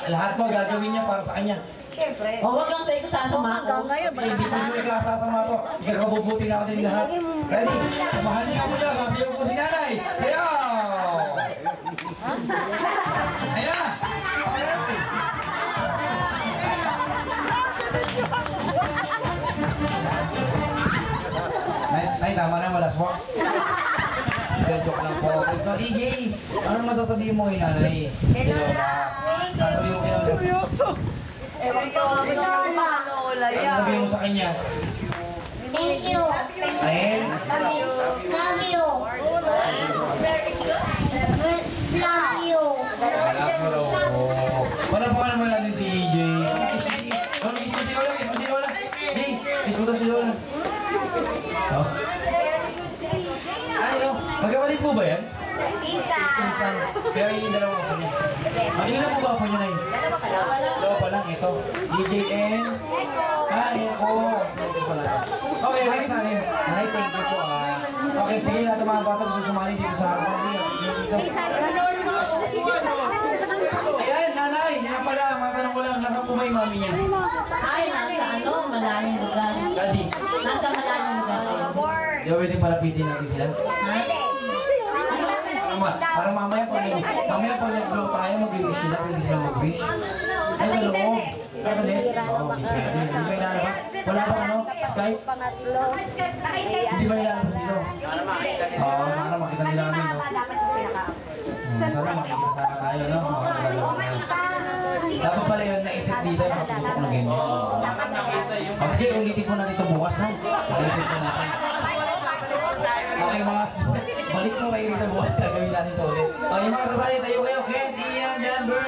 lahat mo gagawin niya para sa kanya. Siyempre. O, wag lang tayo kasasama ko. Hindi po yung ikasasama ko. Ikakabubuti na din lahat. Ready? Samahan niyo ako dyan. Masayaw ko si nanay. Sayaw! Ayan! Nay, tama na, malas mo. Joke lang po. So, EJ, ano masasabihin mo kay nanay? Hello na. Sasabihin mo kay nanay. Seryoso. Ewan ko, Lola Ano yan. sabihin mo sa kanya? Thank you. Ayan? Love you. Love you. Wala pa ka naman natin si EJ. Kiss mo si Lola, kiss mo si Lola. Jay, kiss mo daw si Lola. Oh. Ay, no. Magkapatid po ba yan? Isa. Pinsan. Pero yung dalawa po niya. Ilan po ba po niya na yun? Dalawa pa lang, ito. DJN. Eko. Okay, next natin. Nanay, thank you po Okay, sige lahat ng mga bata gusto sumali dito sa harapan. Ayan, nanay. Yan pala, matanong ko lang. Nasaan po ba yung mami niya? Ay, nasa ano, malayong lugar. Daddy. Nasa malayong lugar. Di ba pwedeng palapitin natin sila? Para mamaya pag nag-blow tayo, mag-wish sila, pwede sila mag-wish. Ay, sa loob. Kakalit? Oo, pwede. Hindi ba ilalabas? Wala bang ano? Skype? Hindi ba ilalabas dito? Oo, sana makita nila kami, no? Sana makita sana tayo, no? Dapat pala yun naisip dito, nakatutok na ganyan. O sige, ulitin po natin ito bukas, ha? Naisip po natin. Okay, mga balik po kayo dito bukas, gagawin natin ito ulit. Okay, mga kasali, tayo kayo. Ken, Ian, Jan, Bern.